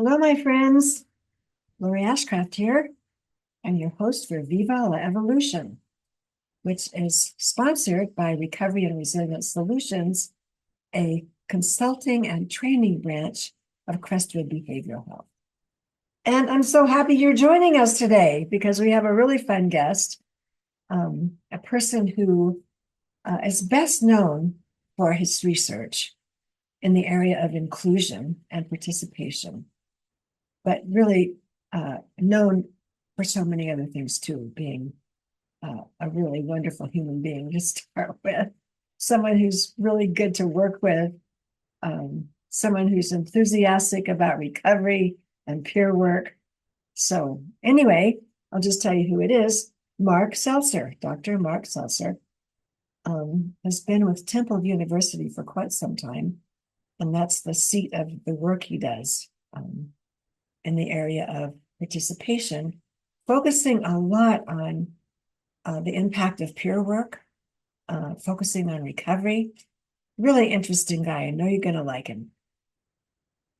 Hello, my friends. Lori Ashcraft here. I'm your host for Viva la Evolution, which is sponsored by Recovery and Resilience Solutions, a consulting and training branch of Crestwood Behavioral Health. And I'm so happy you're joining us today because we have a really fun guest, a person who is best known for his research in the area of inclusion and participation, but really known for so many other things too, being a really wonderful human being to start with, someone who's really good to work with, someone who's enthusiastic about recovery and peer work. So anyway, I'll just tell you who it is. Mark Salzer, Dr. Mark Salzer, has been with Temple University for quite some time, and that's the seat of the work he does in the area of participation, focusing a lot on the impact of peer work, focusing on recovery. Really interesting guy. I know you're going to like him.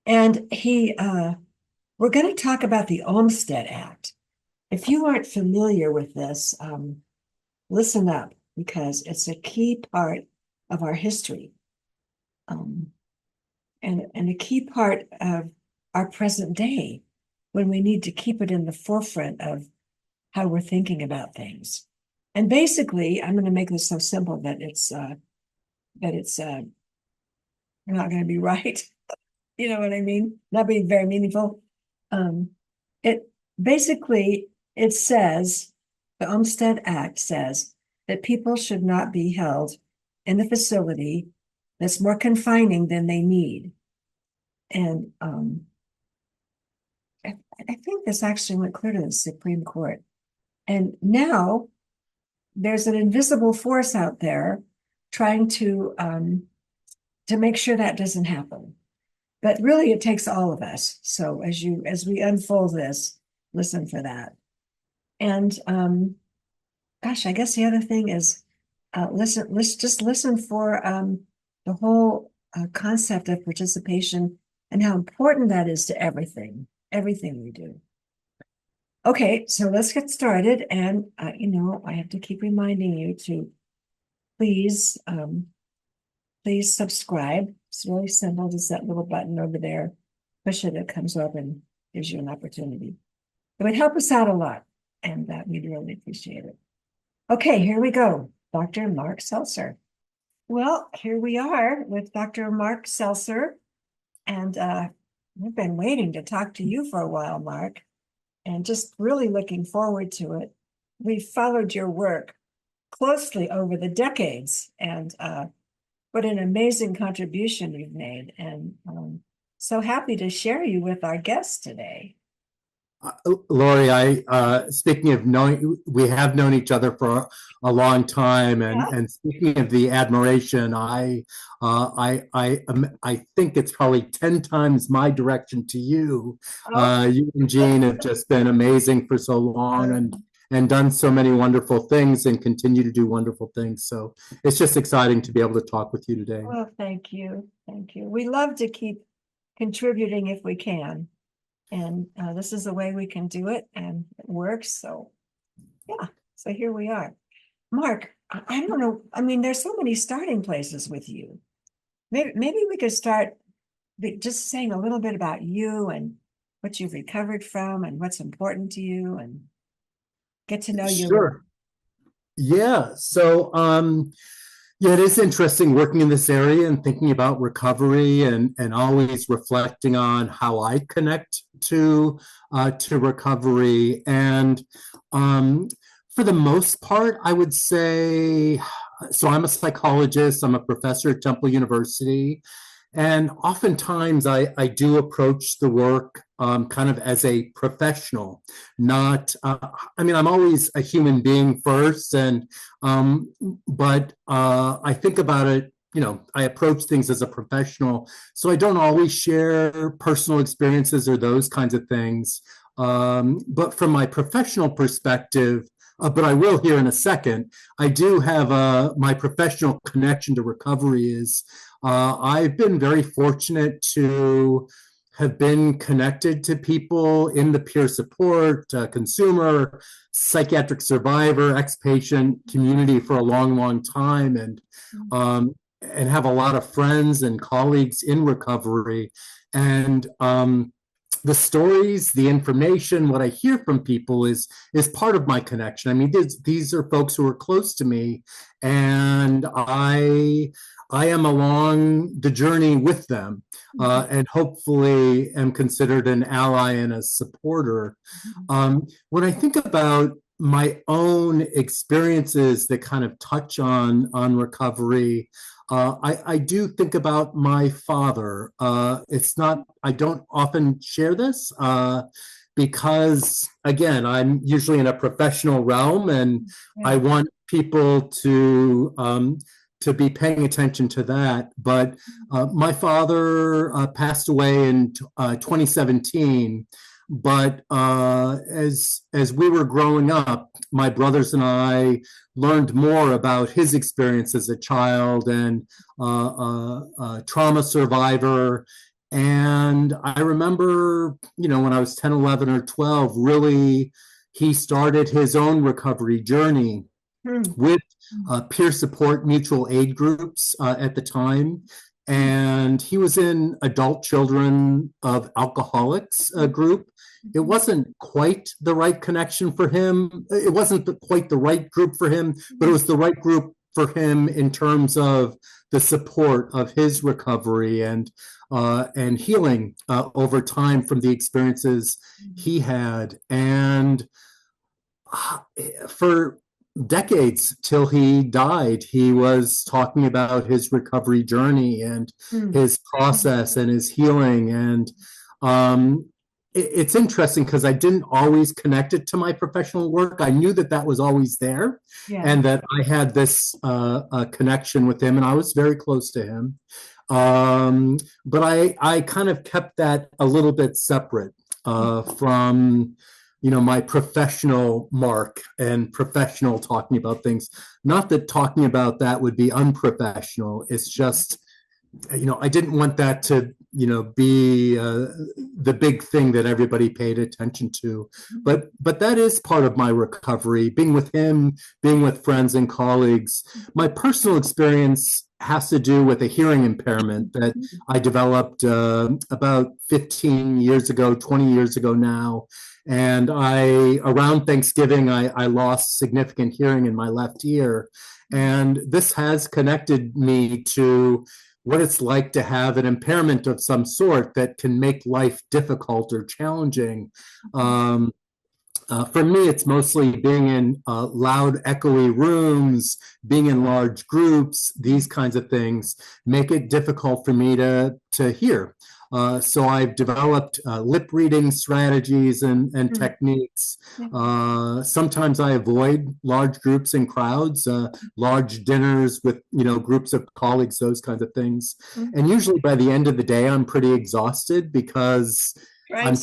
And we're going to talk about the Olmsted Act. If you aren't familiar with this, listen up, because it's a key part of our history, and a key part of our present day, when we need to keep it in the forefront of how we're thinking about things. And basically, I'm going to make this so simple that it's not going to be right. You know what I mean? Not being very meaningful. It says, the Olmsted Act says that people should not be held in a facility that's more confining than they need. And I think this actually went clear to the Supreme Court. And now there's an invisible force out there trying to make sure that doesn't happen. But really, it takes all of us. So as we unfold this, listen for that. And gosh, I guess the other thing is let's just listen for the whole concept of participation and how important that is to everything we do. Okay, so let's get started. And I have to keep reminding you to please subscribe. It's really simple. Just that little button over there. Push it, it comes up and gives you an opportunity. It would help us out a lot, and we'd really appreciate it. Okay, here we go. Dr. Mark Salzer. Well, here we are with Dr. Mark Salzer, and we've been waiting to talk to you for a while, Mark, and just really looking forward to it. We've followed your work closely over the decades, and what an amazing contribution you've made, and so happy to share you with our guests today. Lori, speaking of knowing, we have known each other for a long time, and speaking of the admiration, I think it's probably 10 times my direction to you. You and Jean have just been amazing for so long, and done so many wonderful things, and continue to do wonderful things. So it's just exciting to be able to talk with you today. Well, thank you. We love to keep contributing if we can. And this is the way we can do it, and it works. So, yeah, so here we are. Mark, I don't know. I mean, there's so many starting places with you. Maybe we could start just saying a little bit about you and what you've recovered from and what's important to you, and get to know you. Sure. Yeah. So, yeah, it is interesting working in this area and thinking about recovery, and always reflecting on how I connect to recovery. And for the most part, I would say, so I'm a psychologist, I'm a professor at Temple University, and oftentimes I do approach the work kind of as a professional, not, I'm always a human being first, and but I think about it, I approach things as a professional, so I don't always share personal experiences or those kinds of things. But from my professional perspective, but I will here in a second, I do have my professional connection to recovery is I've been very fortunate to have been connected to people in the peer support, consumer, psychiatric survivor, ex-patient community for a long, long time, and have a lot of friends and colleagues in recovery. And the stories, the information, what I hear from people is part of my connection. I mean, these are folks who are close to me, and I am along the journey with them, and hopefully am considered an ally and a supporter. When I think about my own experiences that kind of touch on recovery, I do think about my father. It's not, I don't often share this because, again, I'm usually in a professional realm, and I want people to be paying attention to that. But my father passed away in 2017. But as we were growing up, my brothers and I learned more about his experience as a child and a trauma survivor. And I remember, when I was 10, 11, or 12, really, he started his own recovery journey with peer support mutual aid groups at the time. And he was in adult children of alcoholics group. It wasn't quite the right connection for him. It wasn't quite the right group for him, but it was the right group for him in terms of the support of his recovery and healing over time from the experiences he had. And for decades till he died, he was talking about his recovery journey and his process and his healing. And it's interesting because I didn't always connect it to my professional work. I knew that was always there, and that I had this connection with him, and I was very close to him. But I kind of kept that a little bit separate from my professional mark and professional talking about things. Not that talking about that would be unprofessional. It's just, I didn't want that to, be the big thing that everybody paid attention to. But that is part of my recovery, being with him, being with friends and colleagues. My personal experience has to do with a hearing impairment that I developed about 15 years ago, 20 years ago now. And around Thanksgiving, I lost significant hearing in my left ear. And this has connected me to what it's like to have an impairment of some sort that can make life difficult or challenging. For me, it's mostly being in loud, echoey rooms, being in large groups, these kinds of things make it difficult for me to hear. So I've developed lip reading strategies and techniques. Sometimes I avoid large groups and crowds, large dinners with groups of colleagues, those kinds of things. And usually by the end of the day, I'm pretty exhausted because I'm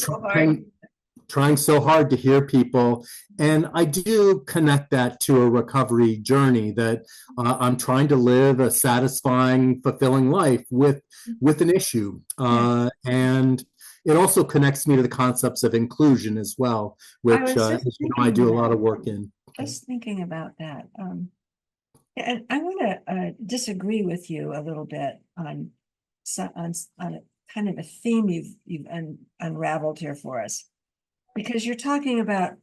trying so hard to hear people. And I do connect that to a recovery journey that I'm trying to live a satisfying, fulfilling life with an issue. And it also connects me to the concepts of inclusion as well, which I do a lot of work in. Just thinking about that. And I want to disagree with you a little bit on a kind of a theme you've unraveled here for us. Because you're talking about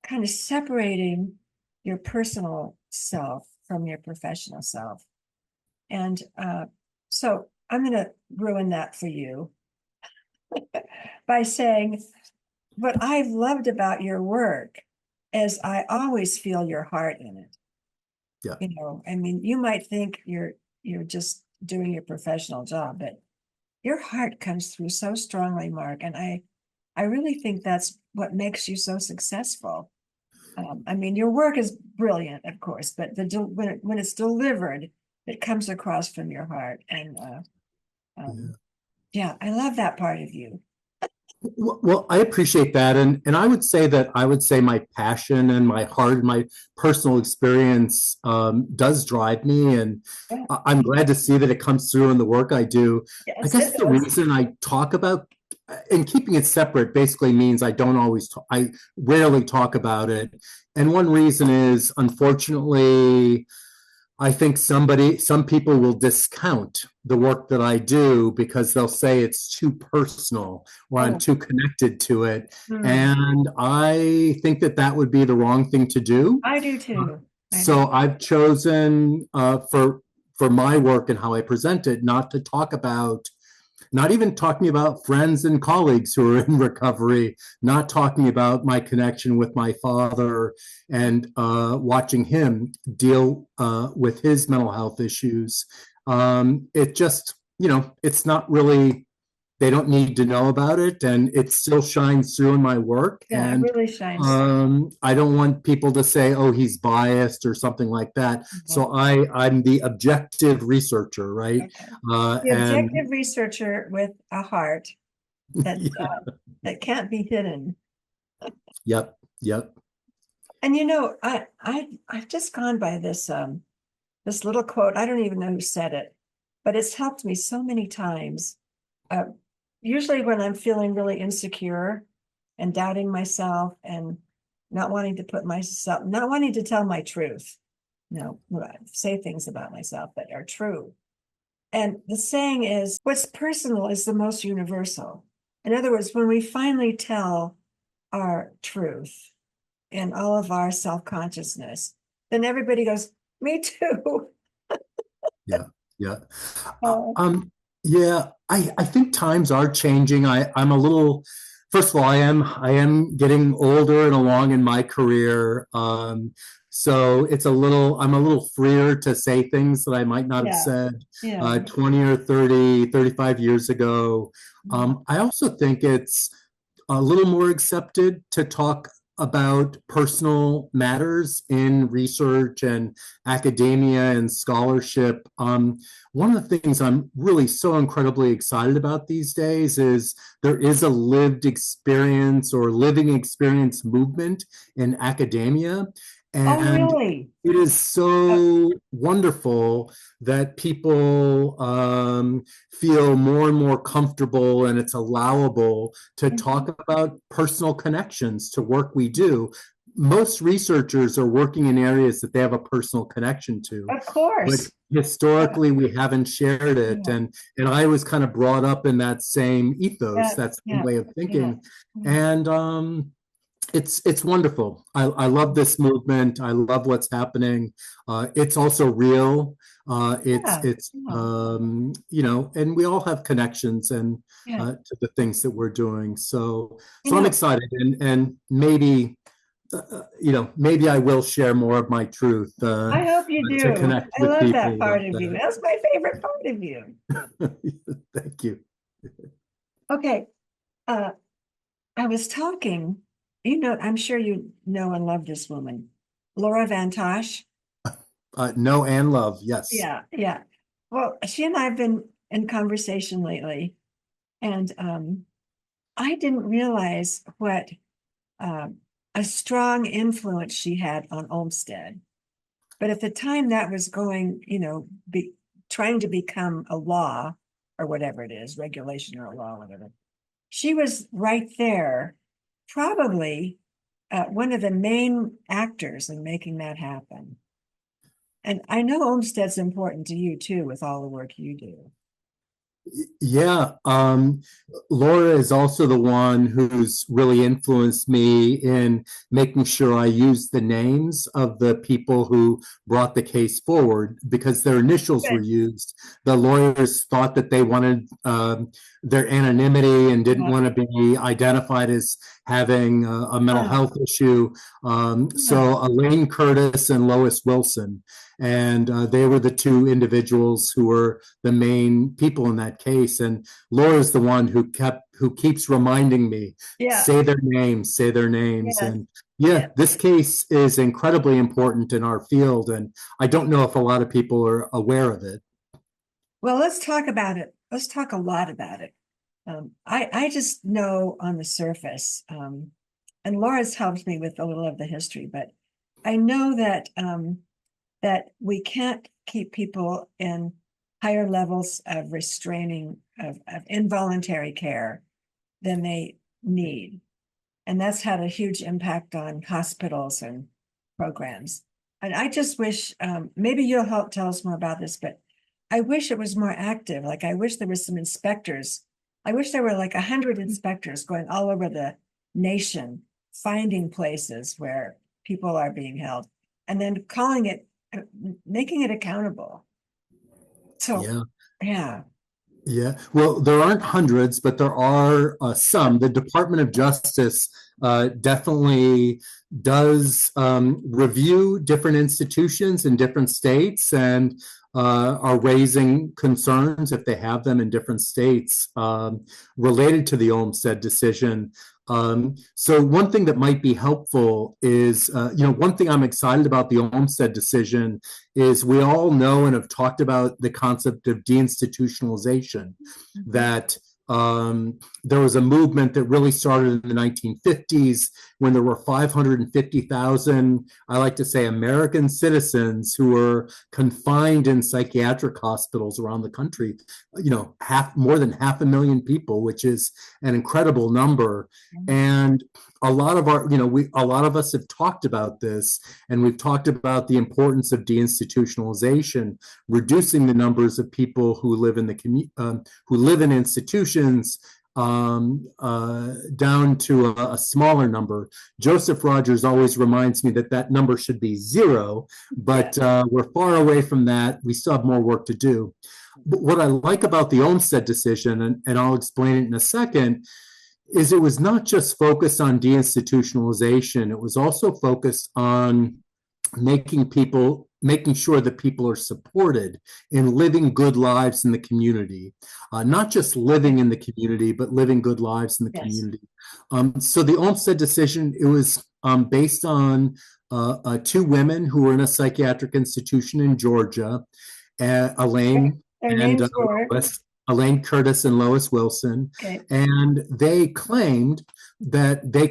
kind of separating your personal self from your professional self. And so I'm going to ruin that for you by saying what I've loved about your work is I always feel your heart in it. Yeah. I mean, you might think you're just doing your professional job, but your heart comes through so strongly, Mark. And I really think that's what makes you so successful. I mean, your work is brilliant, of course, but when it's delivered, it comes across from your heart. And I love that part of you. Well, I appreciate that. And I would say my passion and my heart, my personal experience does drive me. And I'm glad to see that it comes through in the work I do. Yes, I guess the reason I talk about and keeping it separate basically means I rarely talk about it. And one reason is, unfortunately, I think some people will discount the work that I do because they'll say it's too personal or I'm Oh, too connected to it. hmm. And I think that that would be the wrong thing to do. I do too. I do. So I've chosen for my work and how I present it, not to talk about, not even talking about friends and colleagues who are in recovery, not talking about my connection with my father and watching him deal with his mental health issues. It just, it's not really, they don't need to know about it, and it still shines through in my work. Yeah, it And really shines. I don't want people to say, "Oh, he's biased" or something like that. Mhm. So I'm the objective researcher, right? Okay. The And objective researcher with a heart that yeah, that can't be hidden. yep, yep. And I've just gone by this little quote. I don't even know who said it, but it's helped me so many times. Uh, Usually when I'm feeling really insecure and doubting myself and not wanting to tell my truth. No, say things about myself that are true. And the saying is, what's personal is the most universal. In other words, when we finally tell our truth and all of our self-consciousness, then everybody goes, me too. Yeah, yeah. Uh, Oh, um, yeah, I think times are changing. I'm a little, first of all, I am getting older and along in my career. So I'm a little freer to say things that I might not have yeah, said yeah. 20 or 30, 35 years ago. I also think it's a little more accepted to talk about personal matters in research and academia and scholarship. One of the things I'm really so incredibly excited about these days is there is a lived experience or living experience movement in academia. Oh, And really? it is Uh, so wonderful that people feel more and more comfortable and it's allowable to mhm. talk about personal connections to work we do. Most researchers are working in areas that they have a personal connection to, Of but course. Yeah, historically we haven't shared it. yeah, And I was kind of brought up in that same ethos, yeah, that same yeah, way of yeah, thinking. yeah. And it's wonderful. I love this movement. I love what's happening. It's also real. Yeah, It's yeah, and we all have connections and yeah. to the things that we're doing. You So I'm know, excited, and maybe maybe I will share more of my truth I hope you to do. connect I with love that people part about of you. that. That's my favorite part of you. Thank you. Okay, uh, I was talking, I'm sure you know and love this woman, Laura Van Tosh. No and love. Yes. Yeah, yeah. Well, she and I have been in conversation lately, and I didn't realize what uh, a strong influence she had on Olmsted. But at the time that was going, trying to become a law or whatever it is, regulation or a law, whatever, she was right there, probably one of the main actors in making that happen. And I know Olmsted's important to you too, with all the work you do. Yeah, Laura is also the one who's really influenced me in making sure I use the names of the people who brought the case forward because their initials were Good. used. The lawyers thought that they wanted their anonymity and didn't Yeah. want to be identified as having a mental Yeah. health issue. Yeah. So Elaine Curtis and Lois Wilson, and they were the two individuals who were the main people in that case. And Laura's the one who keeps reminding me, Yeah. say their names. Yes. And yeah, Yes. this case is incredibly important in our field. And I don't know if a lot of people are aware of it. Well, let's talk about it. Let's talk a lot about it. I just know on the surface, and Laura's helped me with a little of the history, but I know that we can't keep people in higher levels of restraining of involuntary care than they need. And that's had a huge impact on hospitals and programs. And I just wish, maybe you'll help tell us more about this, but I wish it was more active. Like, I wish there was some inspectors. I wish there were like 100 inspectors going all over the nation, finding places where people are being held, and then calling it, making it accountable. So, Yeah. yeah. Yeah, well, there aren't hundreds, but there are some. The Department of Justice definitely does review different institutions in different states and are raising concerns if they have them in different states related to the Olmsted decision. So one thing that might be helpful is, one thing I'm excited about the Olmsted decision is we all know and have talked about the concept of deinstitutionalization, that there was a movement that really started in the 1950s when there were 550,000, I like to say, American citizens who were confined in psychiatric hospitals around the country. More than 500,000 people, which is an incredible number. And a lot of a lot of us have talked about this, and we've talked about the importance of deinstitutionalization, reducing the numbers of people who live in who live in institutions down to a smaller number. Joseph Rogers always reminds me that number should be 0, but we're far away from that. We still have more work to do. But what I like about the Olmsted decision, and I'll explain it in a second, is it was not just focused on deinstitutionalization. It was also focused on making sure that people are supported in living good lives in the community, not just living in the community, but living good lives in the community. So the Olmsted decision, it was based on 2 women who were in a psychiatric institution in Georgia, Elaine and Elaine Curtis and Lois Wilson. And they claimed that they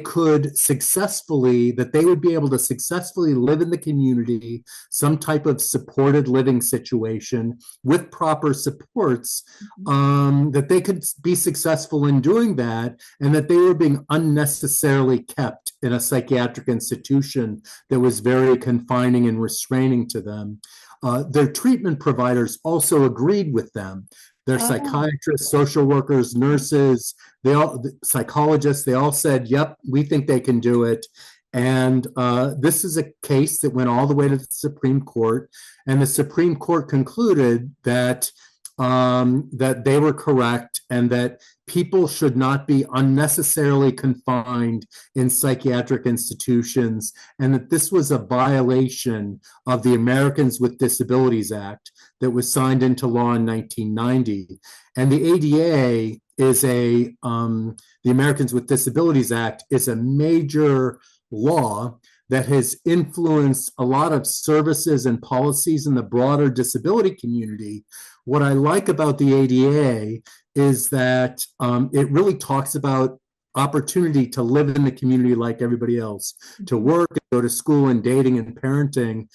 would be able to successfully live in the community, some type of supported living situation with proper supports, that they could be successful in doing that, and that they were being unnecessarily kept in a psychiatric institution that was very confining and restraining to them. Their treatment providers also agreed with them. They're psychiatrists, social workers, nurses, psychologists, they all said, yep, we think they can do it. And this is a case that went all the way to the Supreme Court. And the Supreme Court concluded that they were correct, and that people should not be unnecessarily confined in psychiatric institutions, and that this was a violation of the Americans with Disabilities Act that was signed into law in 1990. And the ADA is the Americans with Disabilities Act is a major law that has influenced a lot of services and policies in the broader disability community. What I like about the ADA is that it really talks about opportunity to live in the community like everybody else, to work, and go to school, and dating and parenting.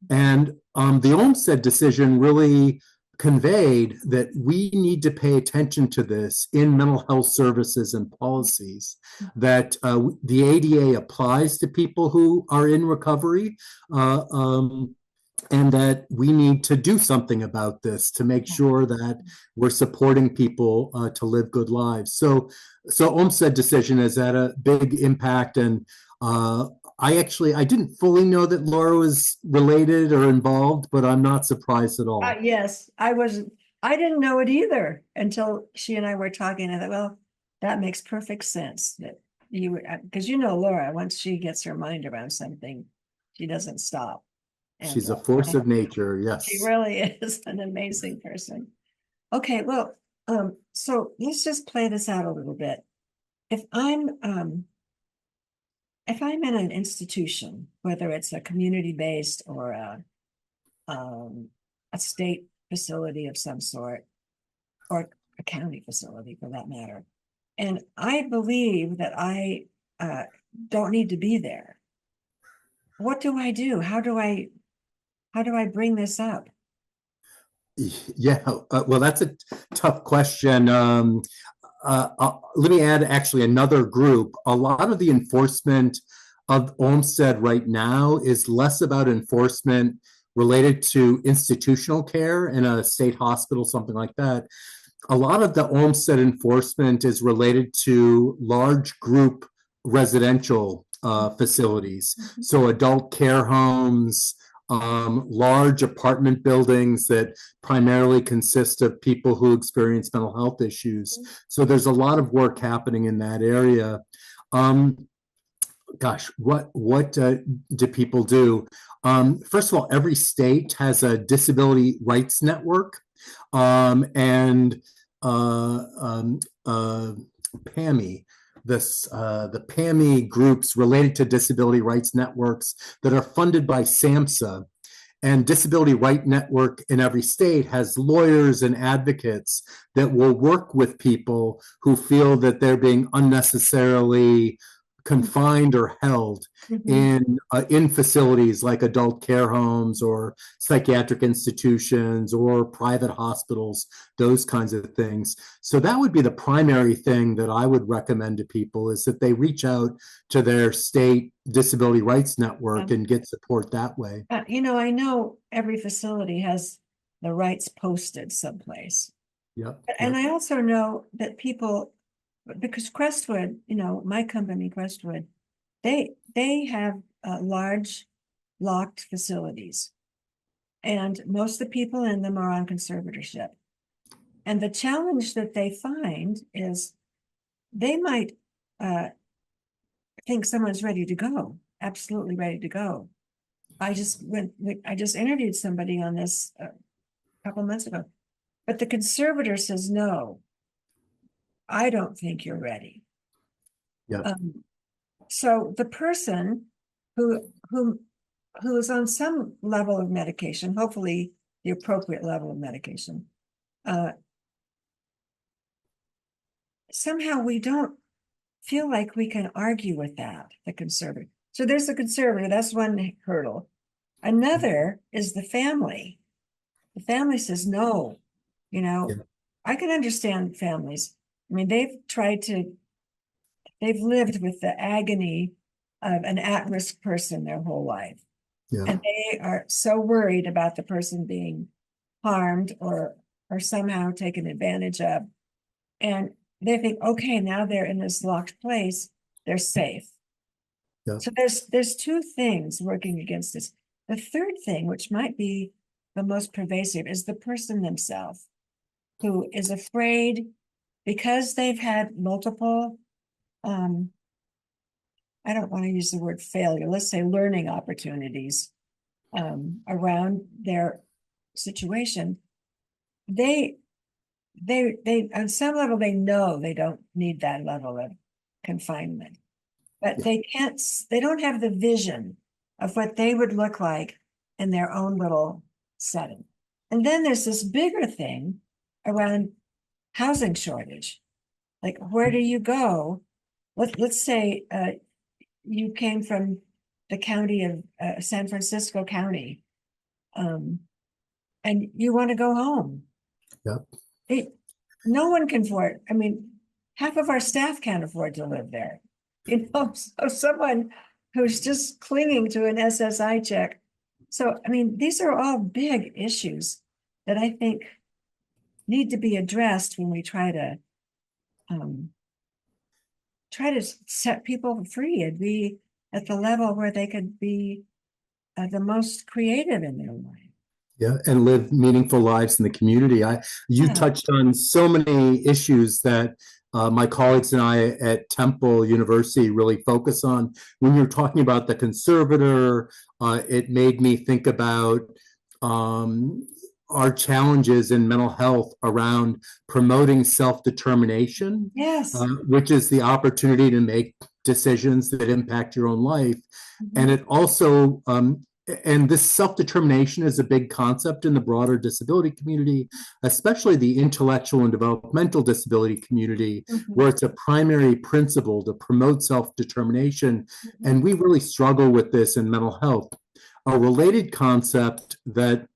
And the Olmsted decision really conveyed that we need to pay attention to this in mental health services and policies, that the ADA applies to people who are in recovery, and that we need to do something about this to make sure that we're supporting people to live good lives. So Olmsted decision has had a big impact, and I didn't fully know that Laura was related or involved, but I'm not surprised at all. Yes, I didn't know it either until she and I were talking. I thought, well, that makes perfect sense that you were, because Laura, once she gets her mind around something, she doesn't stop. And she's a force of nature. Yes, she really is an amazing person. Okay, well, so let's just play this out a little bit. If I'm in an institution, whether it's a community-based or a state facility of some sort, or a county facility for that matter, and I believe that I don't need to be there, what do I do? How do I bring this up? Yeah, well, that's a tough question. let me add actually another group. A lot of the enforcement of Olmsted right now is less about enforcement related to institutional care in a state hospital, something like that. A lot of the Olmsted enforcement is related to large group residential facilities. So adult care homes, large apartment buildings that primarily consist of people who experience mental health issues. So there's a lot of work happening in that area. Gosh, what do people do? First of all, every state has a disability rights network, and PAMI, the PAMI groups related to disability rights networks that are funded by SAMHSA. And Disability Right Network in every state has lawyers and advocates that will work with people who feel that they're being unnecessarily confined or held in facilities like adult care homes or psychiatric institutions or private hospitals, those kinds of things. So that would be the primary thing that I would recommend to people, is that they reach out to their state disability rights network and get support that way. I know every facility has the rights posted someplace. Yep. And I also know that people, because Crestwood, my company, Crestwood, they have large locked facilities, and most of the people in them are on conservatorship. And the challenge that they find is they might think someone's ready to go, absolutely ready to go. I just interviewed somebody on this a couple months ago, but the conservator says, no, I don't think you're ready. Yeah. So the person who is on some level of medication, hopefully the appropriate level of medication, somehow we don't feel like we can argue with that, the conservator. So there's the conservator, that's one hurdle. Another is the family. The family says, no, I can understand families. I mean, they've lived with the agony of an at-risk person their whole life. Yeah. And they are so worried about the person being harmed or somehow taken advantage of. And they think, okay, now they're in this locked place, they're safe. Yeah. So there's two things working against this. The third thing, which might be the most pervasive, is the person themselves, who is afraid because they've had multiple, I don't want to use the word failure, let's say learning opportunities around their situation. They on some level, they know they don't need that level of confinement, but they don't have the vision of what they would look like in their own little setting. And then there's this bigger thing around housing shortage. Like, where do you go? Let's say you came from the county of San Francisco County, and you want to go home. Yep. No one can afford. I mean, half of our staff can't afford to live there. So someone who's just clinging to an SSI check. So, I mean, these are all big issues that I think need to be addressed when we try to set people free and be at the level where they could be the most creative in their life. Yeah, and live meaningful lives in the community. You touched on so many issues that my colleagues and I at Temple University really focus on. When you're talking about the conservator, it made me think about our challenges in mental health around promoting self-determination, which is the opportunity to make decisions that impact your own life. And it also, and this self-determination is a big concept in the broader disability community, especially the intellectual and developmental disability community, where it's a primary principle to promote self-determination. And we really struggle with this in mental health. A related concept that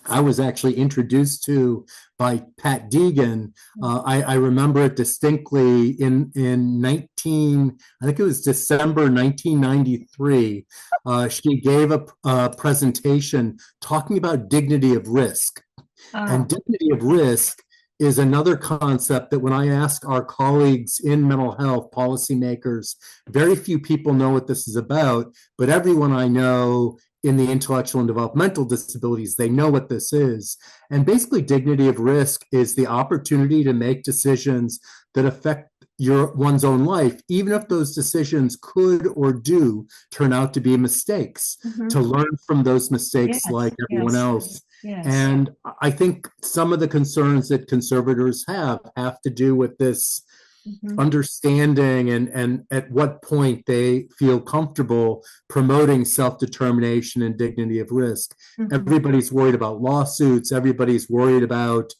I was actually introduced to by Pat Deegan. I remember it distinctly in 19, I think it was December 1993. She gave a presentation talking about dignity of risk. And dignity of risk is another concept that when I ask our colleagues in mental health, policymakers, very few people know what this is about, but everyone I know in the intellectual and developmental disabilities, they know what this is. And basically, dignity of risk is the opportunity to make decisions that affect one's own life, even if those decisions could or do turn out to be mistakes, to learn from those mistakes Yes, like everyone yes, else. yes. And I think some of the concerns that conservators have to do with this understanding and at what point they feel comfortable promoting self-determination and dignity of risk. Everybody's worried about lawsuits. Everybody's worried about,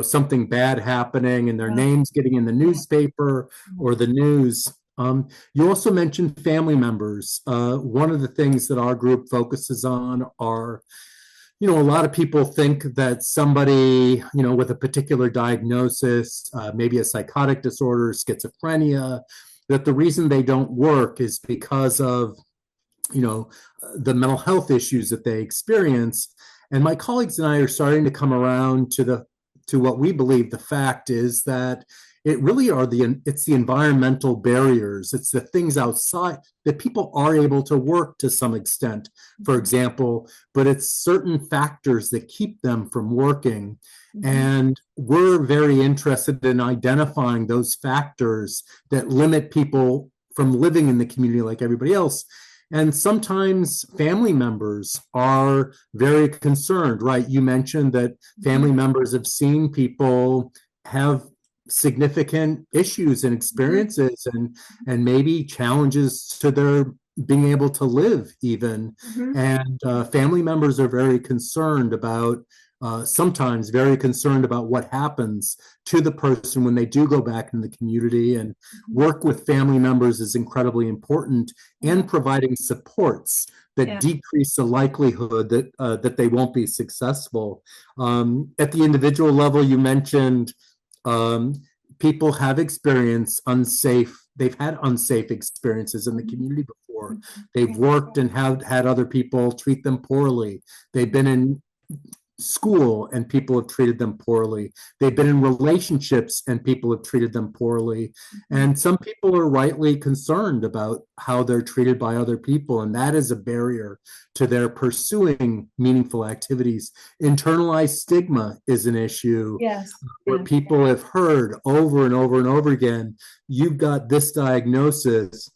something bad happening and their names getting in the newspaper or the news. You also mentioned family members. One of the things that our group focuses on are, a lot of people think that somebody, with a particular diagnosis, maybe a psychotic disorder, schizophrenia, that the reason they don't work is because of, the mental health issues that they experience. And my colleagues and I are starting to come around to what we believe the fact is that it really it's the environmental barriers. It's the things outside that people are able to work to some extent, for example, but it's certain factors that keep them from working. And we're very interested in identifying those factors that limit people from living in the community like everybody else. And sometimes family members are very concerned, right? You mentioned that family members have seen people have significant issues and experiences and maybe challenges to their being able to live even. And family members are very concerned about sometimes very concerned about what happens to the person when they do go back in the community. And work with family members is incredibly important, and providing supports that decrease the likelihood that they won't be successful. At the individual level, you mentioned people have experienced they've had unsafe experiences in the community before. They've worked and have had other people treat them poorly. They've been in school and people have treated them poorly. They've been in relationships and people have treated them poorly. And some people are rightly concerned about how they're treated by other people, and that is a barrier to their pursuing meaningful activities. Internalized stigma is an issue where people have heard over and over and over again, you've got this diagnosis,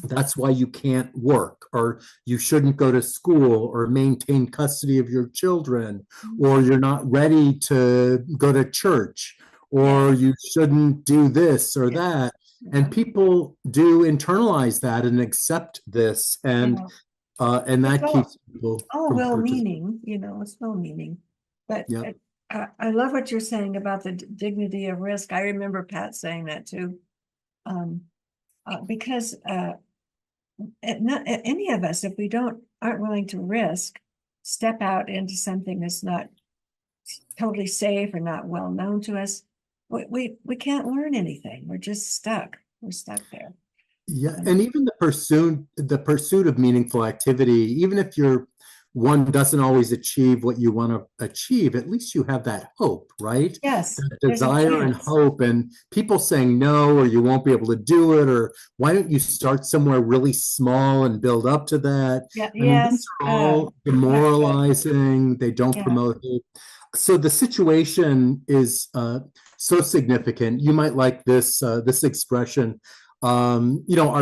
that's why you can't work, or you shouldn't go to school or maintain custody of your children, or you're not ready to go to church, or you shouldn't do this or that. And people do internalize that and accept this, and that keeps people from well-meaning, it's well-meaning. But I love what you're saying about the dignity of risk. I remember Pat saying that too. Because any of us, if we aren't willing to risk, step out into something that's not totally safe or not well known to us, we can't learn anything. We're just stuck. We're stuck there. Yeah, and even the pursuit of meaningful activity, even if one doesn't always achieve what you want to achieve, at least you have that hope, right? Yes. That desire and hope, and people saying no, or you won't be able to do it, or why don't you start somewhere really small and build up to that? Yeah. I mean, these are all demoralizing. They don't promote hope. So the situation is so significant. You might like this expression. Our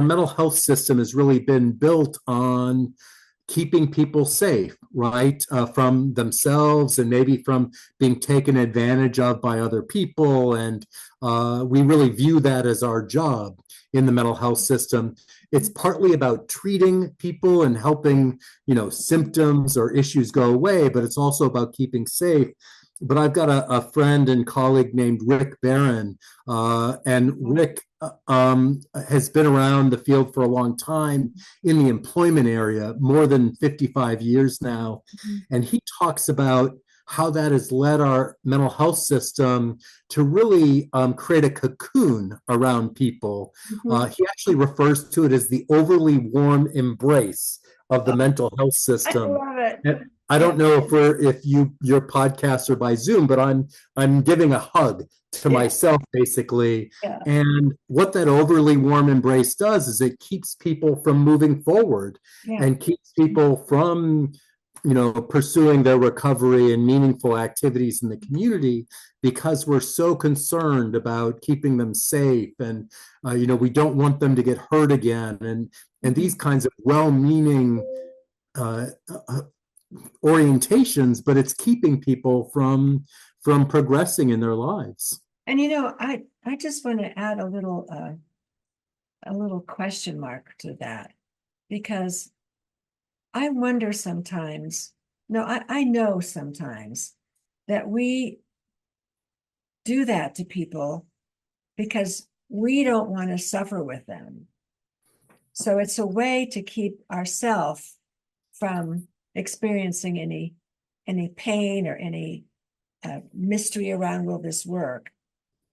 mental health system has really been built on keeping people safe, right, from themselves and maybe from being taken advantage of by other people. And we really view that as our job in the mental health system. It's partly about treating people and helping, symptoms or issues go away, but it's also about keeping safe. But I've got a friend and colleague named Rick Barron, and Rick has been around the field for a long time in the employment area, more than 55 years now. And he talks about how that has led our mental health system to really create a cocoon around people. He actually refers to it as the overly warm embrace of the mental health I system. love it. And I Yeah. don't know if your podcasts are by Zoom, but I'm giving a hug to Yeah. myself basically. Yeah. And what that overly warm embrace does is it keeps people from moving forward Yeah. and keeps people from pursuing their recovery and meaningful activities in the community, because we're so concerned about keeping them safe, and we don't want them to get hurt again, and these kinds of well-meaning uh, uh, orientations, but it's keeping people from progressing in their lives. And I just want to add a little question mark to that, because I wonder sometimes, no, I know sometimes that we do that to people because we don't want to suffer with them. So it's a way to keep ourselves from experiencing any pain or any mystery around will this work.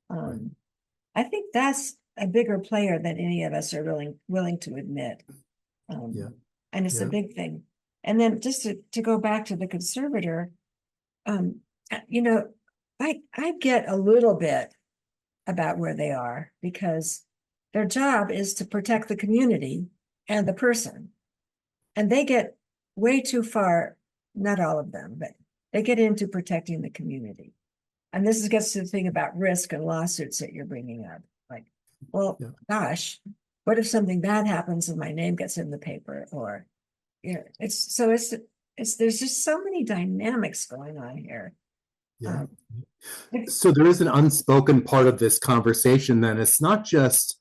I think that's a bigger player than any of us are willing to admit. And it's a big thing. And then just to go back to the conservator, I get a little bit about where they are, because their job is to protect the community and the person. And they get way too far, not all of them, but they get into protecting the community. And this gets to the thing about risk and lawsuits that you're bringing up. Like, well, gosh, what if something bad happens and my name gets in the paper? Or, there's just so many dynamics going on here. So there is an unspoken part of this conversation. Then it's not just,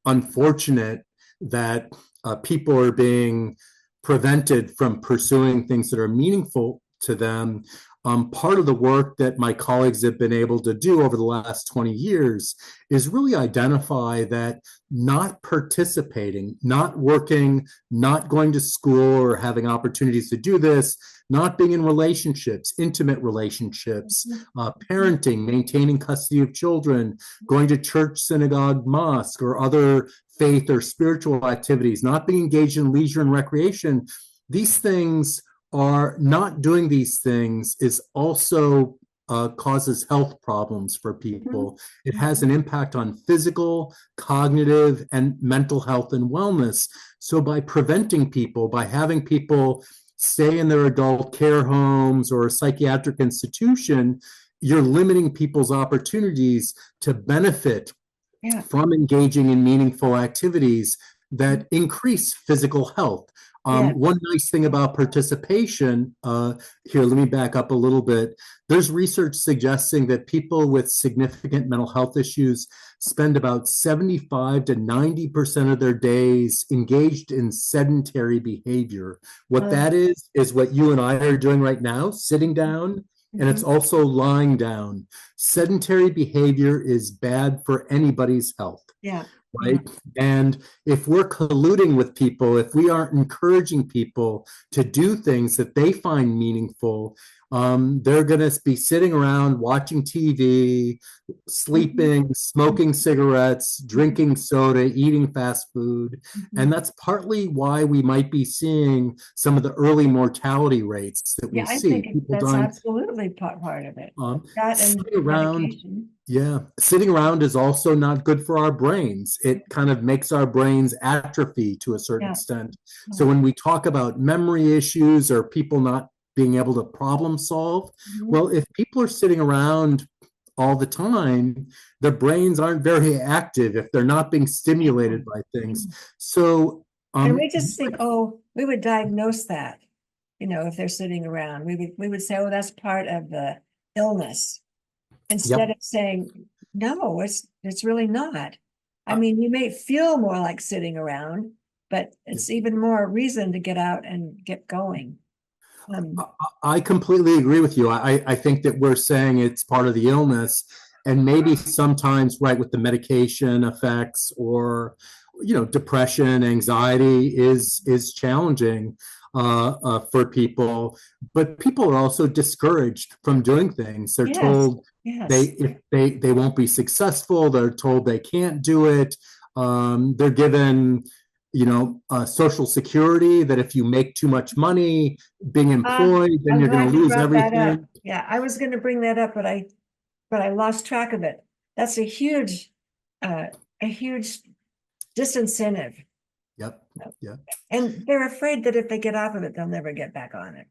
unfortunate that people are being prevented from pursuing things that are meaningful to them. Part of the work that my colleagues have been able to do over the last 20 years is really identify that not participating, not working, not going to school or having opportunities to do this, not being in relationships, intimate relationships, parenting, maintaining custody of children, going to church, synagogue, mosque, or other faith or spiritual activities, not being engaged in leisure and recreation, these things are not doing these things is also causes health problems for people. It has an impact on physical, cognitive, and mental health and wellness. So by preventing people, by having people stay in their adult care homes or a psychiatric institution, you're limiting people's opportunities to benefit from engaging in meaningful activities that increase physical health. One nice thing about participation, here, let me back up a little bit. There's research suggesting that people with significant mental health issues spend about 75 to 90% of their days engaged in sedentary behavior. What that is what you and I are doing right now, sitting down, and it's also lying down. Sedentary behavior is bad for anybody's health. Right. And if we're colluding with people, if we aren't encouraging people to do things that they find meaningful, they're going to be sitting around watching TV, sleeping, smoking cigarettes, drinking soda, eating fast food. And that's partly why we might be seeing some of the early mortality rates that we see. I think that's absolutely part of it. That and medication. Sitting around is also not good for our brains. It kind of makes our brains atrophy to a certain extent. So when we talk about memory issues or people not being able to problem solve, well, if people are sitting around all the time, their brains aren't very active if they're not being stimulated by things. So and we just think, we would diagnose that, if they're sitting around. We would say, that's part of the illness. Instead of saying, no, it's really not. I mean, you may feel more like sitting around, but it's even more reason to get out and get going. I completely agree with you. I think that we're saying it's part of the illness, and maybe sometimes, right, with the medication effects or, depression, anxiety is challenging. for people, but people are also discouraged from doing things. They're Yes, told yes. if they won't be successful. They're told they can't do it. They're given, Social Security, that if you make too much money being employed, then I'm you're going glad to you lose brought that up. everything. Yeah, I was going to bring that up, but I lost track of it. That's uh, a huge disincentive. Yep. Yeah. And they're afraid that if they get off of it, they'll never get back on it.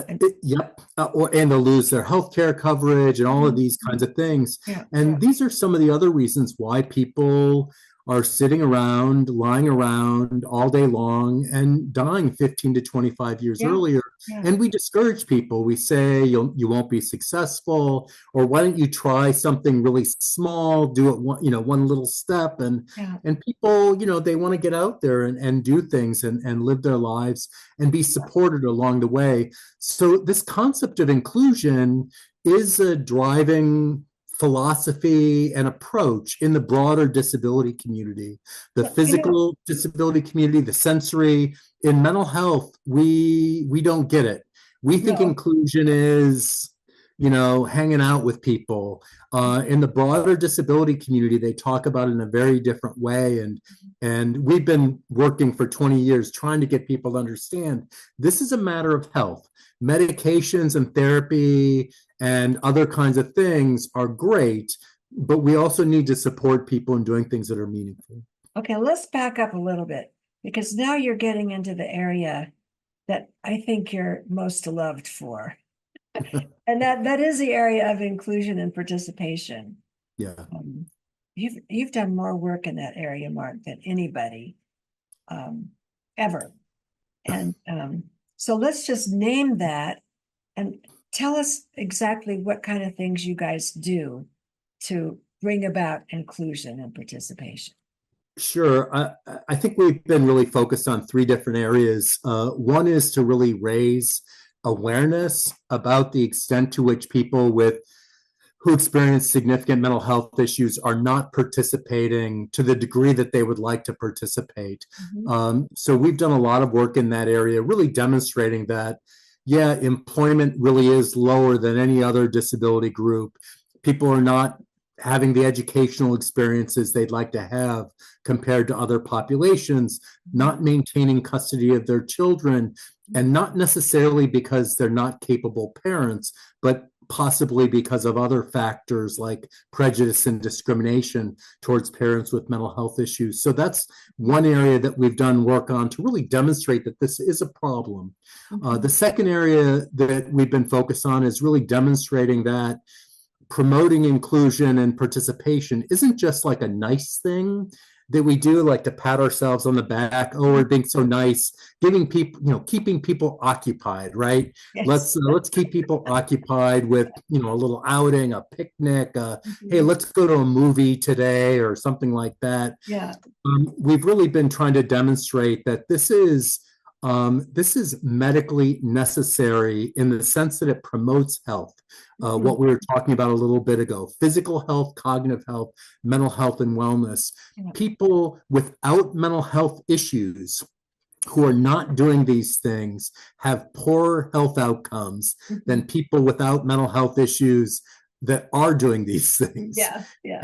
And Yep. And they'll lose their health care coverage and all of Mhm. these kinds of things. Yeah, yeah, And these are some of the other reasons why people are sitting around, lying around all day long and dying 15 to 25 years yeah, earlier. yeah, And we discourage people. We say you won't be successful, or why don't you try something really small, do it one little step, yeah. and people, they want to get out there and do things and live their lives and be supported along the way. So this concept of inclusion is a driving philosophy and approach in the broader disability community, the Well, you know, physical disability community, the sensory. In mental health, we don't get it. We think no. inclusion is, hanging out with people. In the broader disability community, they talk about it in a very different way, and we've been working for 20 years trying to get people to understand this is a matter of health. Medications and therapy and other kinds of things are great, but we also need to support people in doing things that are meaningful. Okay, let's back up a little bit because now you're getting into the area that I think you're most loved for. And that is the area of inclusion and participation. Yeah. Um, you've done more work in that area, Mark, than anybody ever. And so let's just name that and tell us exactly what kind of things you guys do to bring about inclusion and participation. Sure. I think we've been really focused on three different areas. One is to really raise awareness about the extent to which people who experience significant mental health issues are not participating to the degree that they would like to participate. Mhm. So we've done a lot of work in that area, really demonstrating that, yeah, employment really is lower than any other disability group. People are not having the educational experiences they'd like to have compared to other populations, not maintaining custody of their children, and not necessarily because they're not capable parents, but possibly because of other factors like prejudice and discrimination towards parents with mental health issues. So that's one area that we've done work on to really demonstrate that this is a problem. The second area that we've been focused on is really demonstrating that promoting inclusion and participation isn't just like a nice thing that we do, like to pat ourselves on the back. Oh, we're being so nice, giving people, keeping people occupied, right? Yes. Let's keep people occupied with, a little outing, a picnic. Hey, Mhm. let's go to a movie today or something like that. Yeah. We've really been trying to demonstrate that this is medically necessary in the sense that it promotes health. What we were talking about a little bit ago: physical health, cognitive health, mental health, and wellness. Yeah. People without mental health issues who are not doing these things have poorer health outcomes than people without mental health issues that are doing these things. Yeah. Yeah.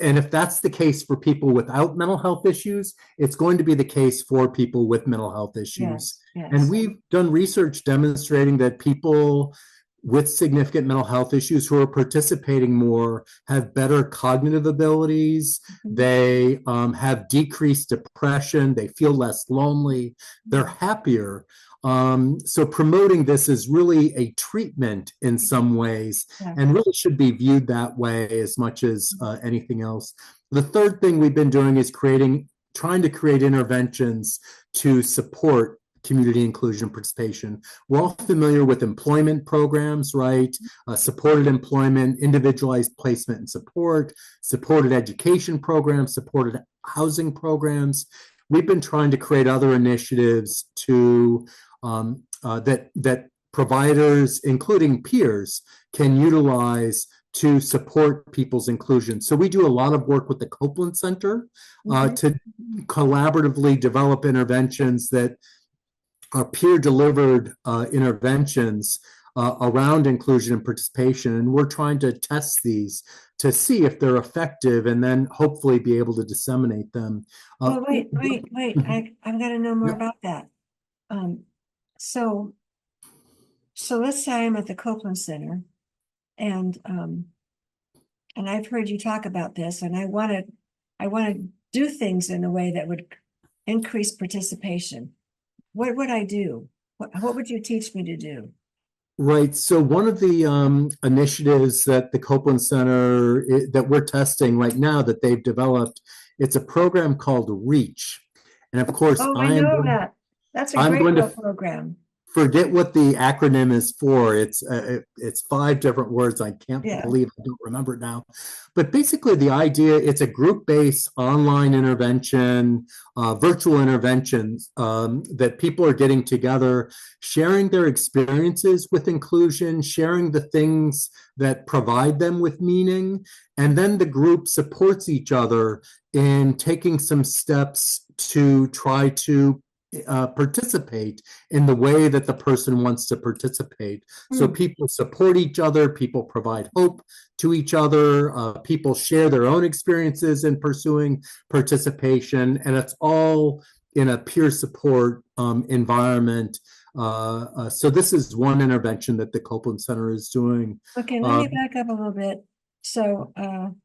And if that's the case for people without mental health issues, it's going to be the case for people with mental health issues. Yes. Yes. And we've done research demonstrating that people with significant mental health issues who are participating more have better cognitive abilities. They have decreased depression. They feel less lonely. They're happier. So promoting this is really a treatment in some ways, Yeah. and really should be viewed that way as much as anything else. The third thing we've been doing is trying to create interventions to support community inclusion and participation. We're all familiar with employment programs, right? Supported employment, individualized placement and support, supported education programs, supported housing programs. We've been trying to create other initiatives that providers, including peers, can utilize to support people's inclusion. So we do a lot of work with the Copeland Center to collaboratively develop interventions that are peer-delivered interventions around inclusion and participation, and we're trying to test these to see if they're effective, and then hopefully be able to disseminate them. Well, wait. I've got to know more about that. So let's say I'm at the Copeland Center, and I've heard you talk about this, and I want to do things in a way that would increase participation. What would I do? What would you teach me to do? Right. So one of the initiatives that the Copeland Center that we're testing right now that they've developed, it's a program called REACH. And of course, Oh, I know that. That's a I'm great going to program. forget what the acronym is for. It's 5 different words. I can't believe I don't remember it now. But basically the idea, it's a group-based online intervention, virtual interventions that people are getting together, sharing their experiences with inclusion, sharing the things that provide them with meaning. And then the group supports each other in taking some steps to try to participate in the way that the person wants to participate. So people support each other, people provide hope to each other, people share their own experiences in pursuing participation, and it's all in a peer support environment. So this is one intervention that the Copeland Center is doing. Okay, let me back up a little bit. So I'm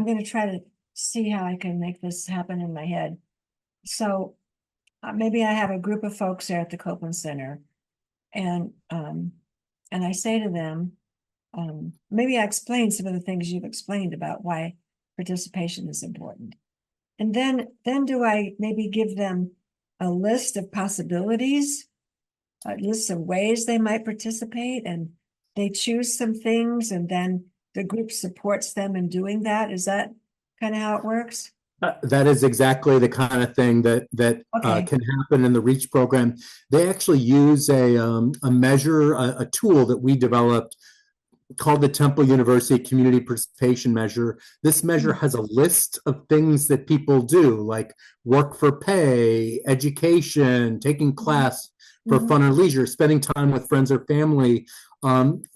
going to try to see how I can make this happen in my head. So maybe I have a group of folks there at the Copeland Center, and I say to them, maybe I explain some of the things you've explained about why participation is important. And then do I maybe give them a list of possibilities, a list of ways they might participate, and they choose some things, and then the group supports them in doing that? Is that kind of how it works? That is exactly the kind of thing that can happen in the REACH program. They actually use a measure, a tool that we developed called the Temple University Community Participation Measure. This measure has a list of things that people do, like work for pay, education, taking class for fun or leisure, spending time with friends or family.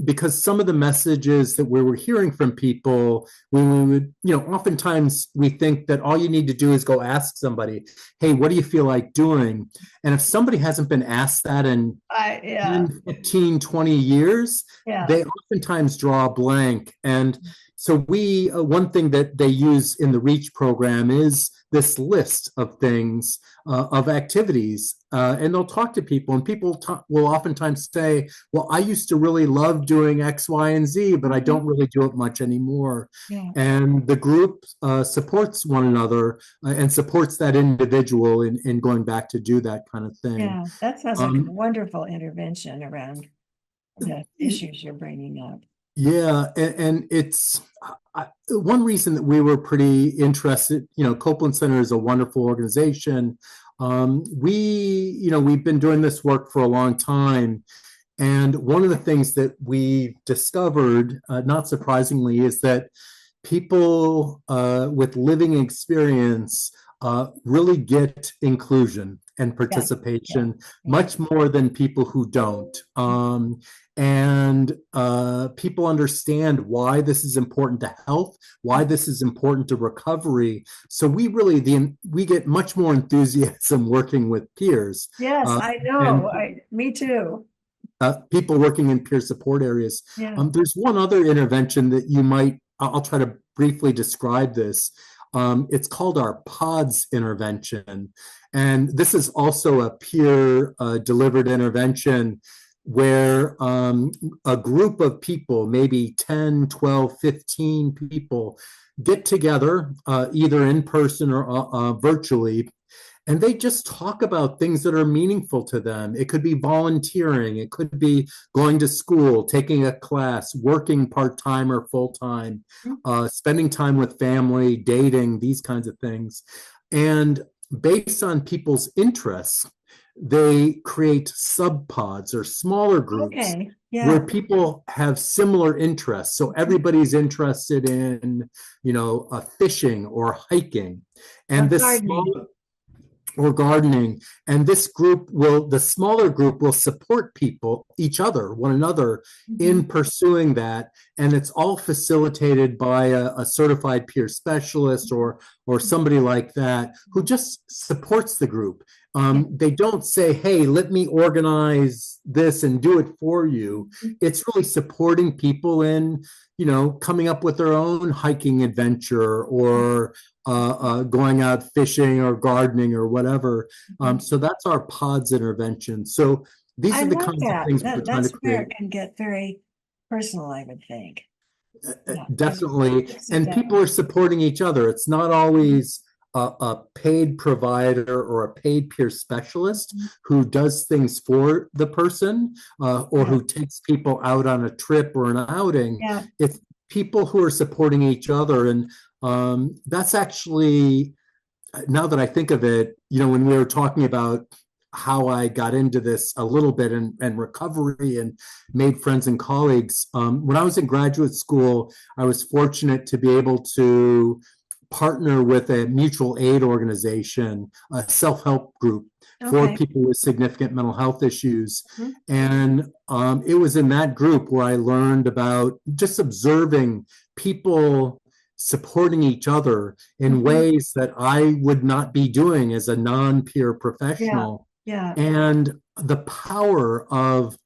Because some of the messages that we were hearing from people, when we would, oftentimes we think that all you need to do is go ask somebody, hey, what do you feel like doing? And if somebody hasn't been asked that in 10, 15, 20 years, they oftentimes draw a blank. And so one thing that they use in the REACH program is this list of things, of activities, and they'll talk to people, and people will oftentimes say, well, I used to really love doing X, Y, and Z, but I don't really do it much anymore. And the group supports one another and supports that individual in going back to do that kind of thing. Yeah, that sounds like a wonderful intervention around the issues you're bringing up. Yeah, and it's one reason that we were pretty interested. Copeland Center is a wonderful organization. We've been doing this work for a long time, and one of the things that we discovered, not surprisingly, is that people with living experience really get inclusion and participation much more than people who don't. And people understand why this is important to health, why this is important to recovery. So we get much more enthusiasm working with peers. Yes, I know. Me too. People working in peer support areas. There's one other intervention that I'll try to briefly describe this. It's called our PODS intervention. And this is also a peer delivered intervention where a group of people, maybe 10, 12, 15 people, get together either in person or virtually, and they just talk about things that are meaningful to them. It could be volunteering, it could be going to school, taking a class, working part-time or full-time, spending time with family, dating, these kinds of things. And based on people's interests, they create subpods or smaller groups where people have similar interests. So everybody's interested in, fishing or hiking. And this or gardening. And this group will, the smaller group will support people, each other, one another, in pursuing that. And it's all facilitated by a certified peer specialist or somebody like that who just supports the group. They don't say, hey, let me organize this and do it for you. It's really supporting people in, coming up with their own hiking adventure or going out fishing or gardening or whatever. So that's our pods intervention. So these I are the love kinds of that. things we're trying That's to where create. it can get very personal, I would think. Yeah, Definitely. And people are supporting each other. It's not always a paid provider or a paid peer specialist who does things for the person or who takes people out on a trip or an outing. Yeah. It's people who are supporting each other. And that's actually, now that I think of it, when we were talking about how I got into this a little bit and recovery and made friends and colleagues. When I was in graduate school, I was fortunate to be able to partner with a mutual aid organization, a self-help group for people with significant mental health issues. And it was in that group where I learned about just observing people supporting each other in ways that I would not be doing as a non-peer professional. Yeah. And the power of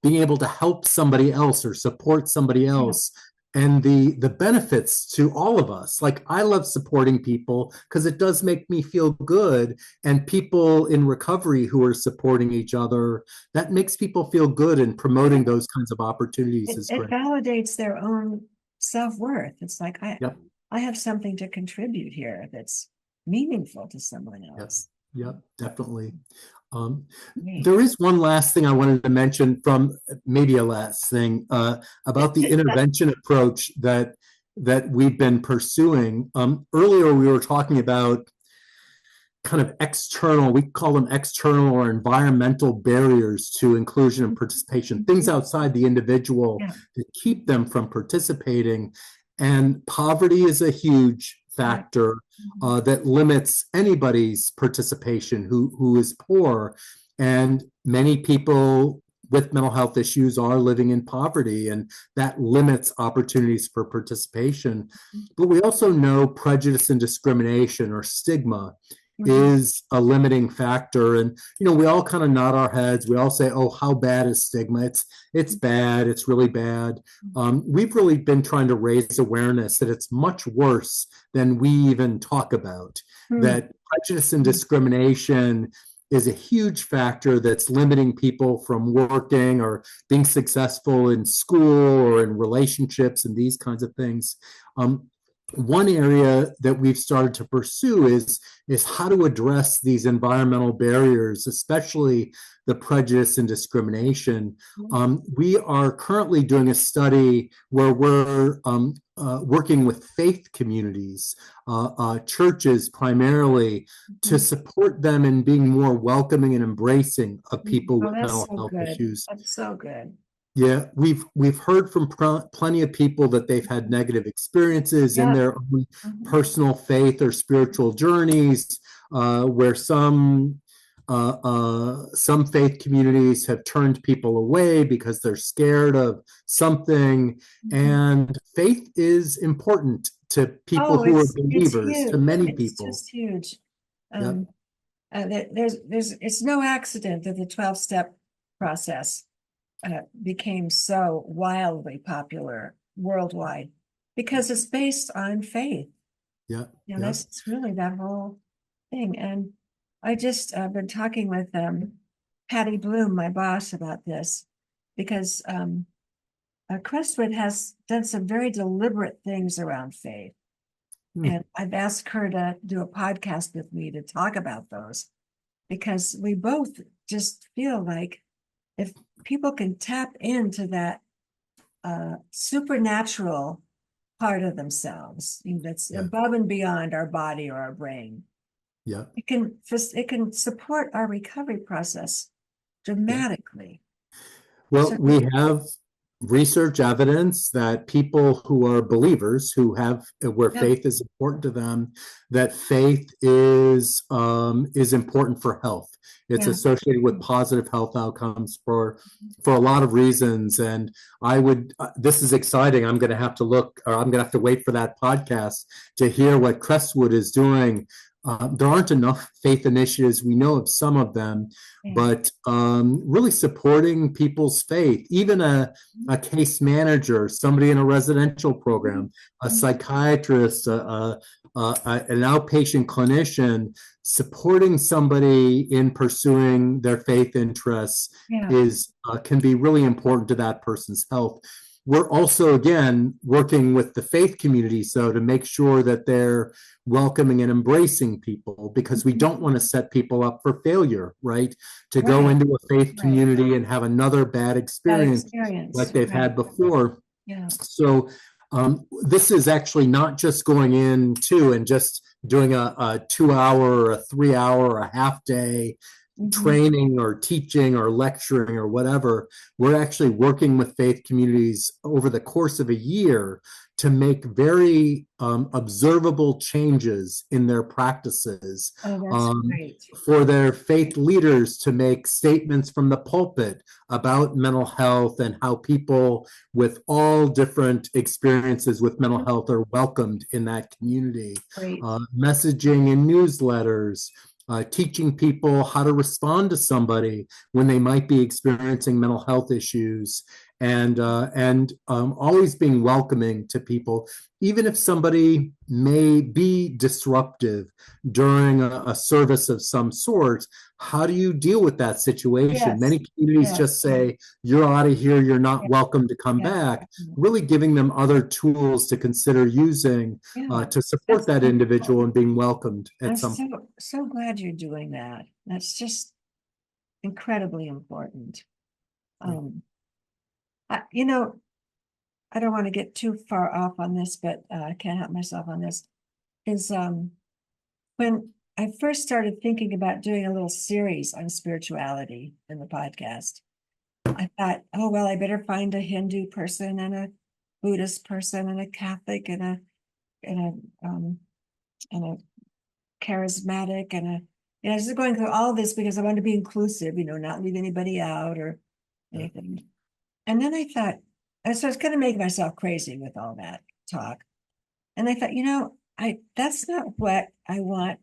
being able to help somebody else or support somebody else and the benefits to all of us. Like, I love supporting people because it does make me feel good, and people in recovery who are supporting each other, that makes people feel good, and promoting those kinds of opportunities is great. It validates their own self-worth. It's like, Yep. I have something to contribute here that's meaningful to someone else. Yep, definitely. There is one last thing I wanted to mention, from maybe a last thing about the intervention approach that we've been pursuing. Earlier, we were talking about kind of external, we call them external or environmental barriers to inclusion and participation, things outside the individual that keep them from participating. And poverty is a huge factor that limits anybody's participation who is poor. And many people with mental health issues are living in poverty, and that limits opportunities for participation. But we also know prejudice and discrimination, or stigma, is a limiting factor. And we all kind of nod our heads. We all say, oh, how bad is stigma? It's bad. It's really bad. We've really been trying to raise awareness that it's much worse than we even talk about. That prejudice and discrimination is a huge factor that's limiting people from working or being successful in school or in relationships and these kinds of things. One area that we've started to pursue is how to address these environmental barriers, especially the prejudice and discrimination. We are currently doing a study where we're working with faith communities, churches primarily, to support them in being more welcoming and embracing of people with mental health issues. That's so good. Yeah, we've heard from plenty of people that they've had negative experiences in their own personal faith or spiritual journeys, where some faith communities have turned people away because they're scared of something. And faith is important to people who are believers, to many people. It's just huge. It's no accident that the 12-step process became so wildly popular worldwide, because it's based on faith. That's really that whole thing. And I just been talking with Patty Bloom, my boss, about this, because Crestwood has done some very deliberate things around faith. And I've asked her to do a podcast with me to talk about those, because we both just feel like if people can tap into that supernatural part of themselves that's above and beyond our body or our brain, it can support our recovery process dramatically. Well, we have research evidence that people who are believers, where Yeah. faith is important to them, that faith is important for health. It's Yeah. associated with positive health outcomes for a lot of reasons. And I would this is exciting. I'm going to have to look, or I'm going to have to wait for that podcast to hear what Crestwood is doing. There aren't enough faith initiatives. We know of some of them, Yeah. but really supporting people's faith, even a case manager, somebody in a residential program, a psychiatrist, an outpatient clinician, supporting somebody in pursuing their faith interests Yeah. is can be really important to that person's health. We're also, again, working with the faith community, so to make sure that they're welcoming and embracing people, because we don't want to set people up for failure, right? To go Right. into a faith Right. community and have another bad That experience experience. like they've Right. had before. Yeah. So this is actually not just going into and just doing a 2 hour or a 3 hour or a half day training or teaching or lecturing or whatever. We're actually working with faith communities over the course of a year to make very observable changes in their practices. Oh, that's great. For their faith leaders to make statements from the pulpit about mental health and how people with all different experiences with mental health are welcomed in that community. Great. Messaging in newsletters, teaching people how to respond to somebody when they might be experiencing mental health issues, and always being welcoming to people, even if somebody may be disruptive during a service of some sort. How do you deal with that situation? Yes. Many communities Yes. just say, you're out of here, you're not Yeah. welcome to come Yeah. back. Really giving them other tools to consider using Yeah. to support that individual and being welcomed at I'm some. so glad you're doing that. That's just incredibly important. You know, I don't want to get too far off on this, but I can't help myself on this. Is when I first started thinking about doing a little series on spirituality in the podcast, I thought, oh well, I better find a Hindu person and a Buddhist person and a Catholic and a charismatic and I was just going through all this because I wanted to be inclusive, not leave anybody out or anything. And then I thought, so I was going to make myself crazy with all that talk. And I thought, that's not what I want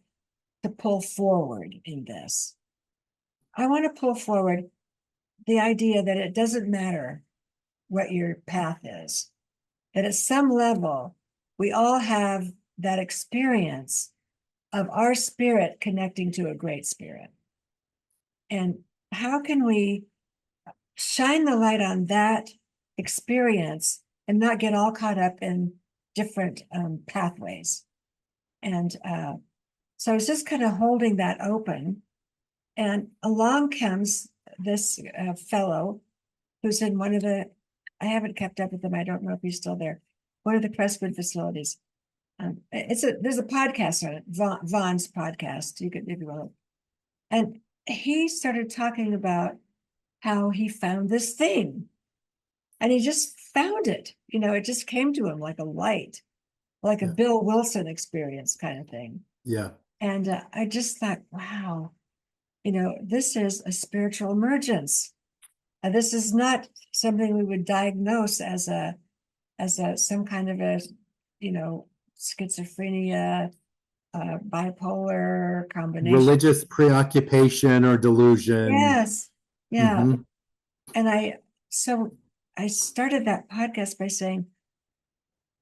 to pull forward in this. I want to pull forward the idea that it doesn't matter what your path is, that at some level, we all have that experience of our spirit connecting to a great spirit. And how can we shine the light on that experience and not get all caught up in different pathways? And so I was just kind of holding that open. And along comes this fellow who's in one of I haven't kept up with him. I don't know if he's still there. One of the Crestwood facilities. There's a podcast on it, Vaughn's podcast. You could, if you want. And he started talking about how he found this thing, and he just found it. It just came to him like a light, like a Bill Wilson experience kind of thing. Yeah. And I just thought, wow, this is a spiritual emergence. This is not something we would diagnose as some kind of a, schizophrenia, bipolar combination. Religious preoccupation or delusion. Yes. Yeah. And I started that podcast by saying,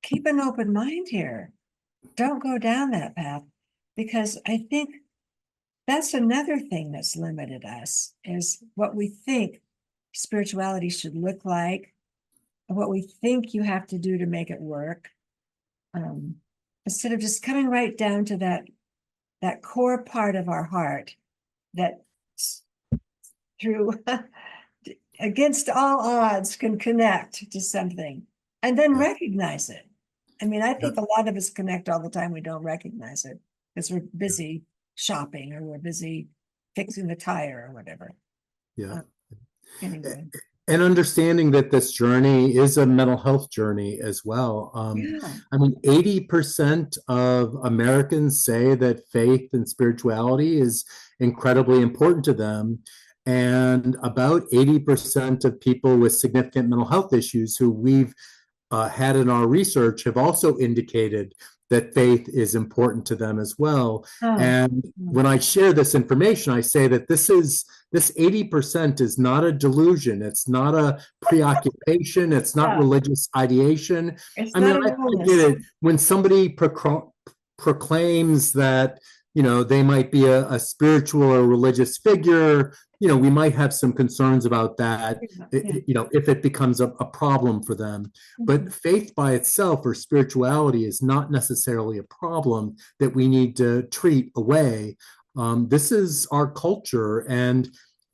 keep an open mind here. Don't go down that path, because I think that's another thing that's limited us, is what we think spirituality should look like, and what we think you have to do to make it work. Instead of just coming right down to that core part of our heart that through against all odds can connect to something and then recognize it. I mean, I think a lot of us connect all the time. We don't recognize it because we're busy shopping or we're busy fixing the tire or whatever. Yeah. Anyway. And understanding that this journey is a mental health journey as well. Yeah. I mean, 80% of Americans say that faith and spirituality is incredibly important to them. And about 80% of people with significant mental health issues who we've had in our research have also indicated that faith is important to them as well. Oh. And when I share this information, I say that this 80% is not a delusion. It's not a preoccupation. It's not Yeah. religious ideation. It's I mean, not an I get illness. it. When somebody proclaims that, they might be a spiritual or religious figure, we might have some concerns about that, Yeah. if it becomes a problem for them. But faith by itself or spirituality is not necessarily a problem that we need to treat away. This is our culture, and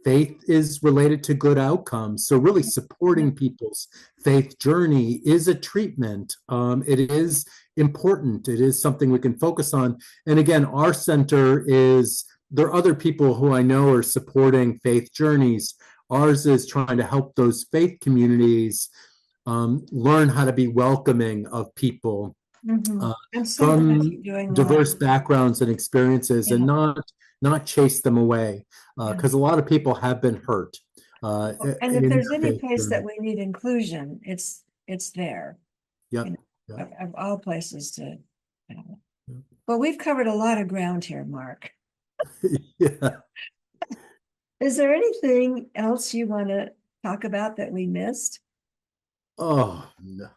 faith is related to good outcomes. So, really supporting people's faith journey is a treatment. It is important. It is something we can focus on. And again, our center is, there are other people who I know are supporting faith journeys. Ours is trying to help those faith communities learn how to be welcoming of people I'm so glad from you're doing that. diverse backgrounds and experiences, and Yeah. not chase them away, Yeah. because a lot of people have been hurt And if in there's their any faith place that journey. we need inclusion, it's there, Yep. Yep. of all places to. Yep. Well, we've covered a lot of ground here, Mark. Yeah. Is there anything else you want to talk about that we missed? Oh, no.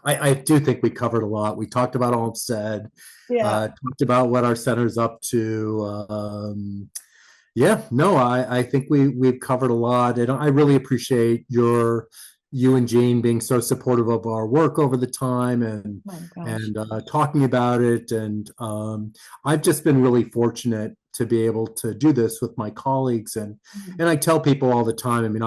I do think we covered a lot. We talked about Olmsted, Yeah. talked about what our center's up to. Yeah, no, I think we've covered a lot, and I really appreciate you and Jean being so supportive of our work over the time, and Oh gosh. talking about it. And I've just been really fortunate to be able to do this with my colleagues, and I tell people all the time. I mean,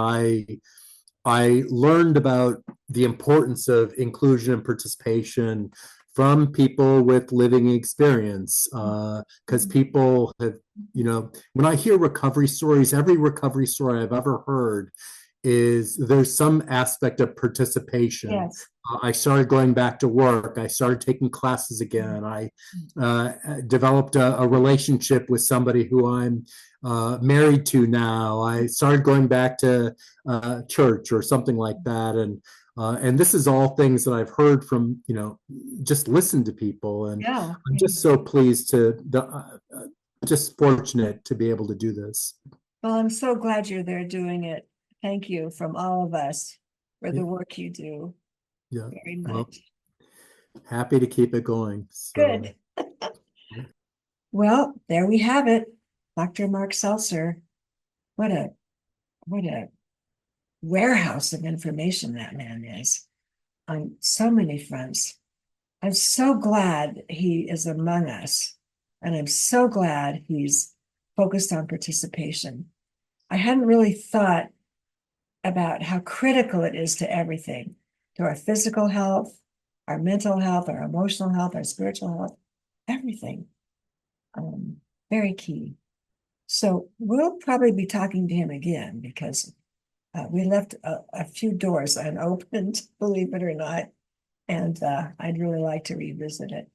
I learned about the importance of inclusion and participation from people with living experience, because people have, when I hear recovery stories, every recovery story I've ever heard is there's some aspect of participation. Yes. I started going back to work. I started taking classes again. I developed a relationship with somebody who I'm married to now. I started going back to church or something like that. And this is all things that I've heard from, just listen to people. And Yeah. I'm just so pleased just fortunate to be able to do this. Well, I'm so glad you're there doing it. Thank you from all of us for the work you do. Yeah. Very Well, much. happy to keep it going. So, Good. Well, there we have it. Dr. Mark Salzer. What a warehouse of information that man is on so many fronts. I'm so glad he is among us, and I'm so glad he's focused on participation. I hadn't really thought about how critical it is to everything, to our physical health, our mental health, our emotional health, our spiritual health, everything. Very key. So we'll probably be talking to him again, because we left a few doors unopened, believe it or not, and I'd really like to revisit it.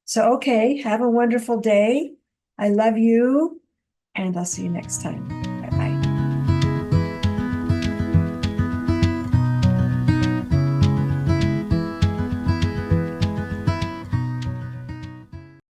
So, okay, have a wonderful day. I love you, and I'll see you next time.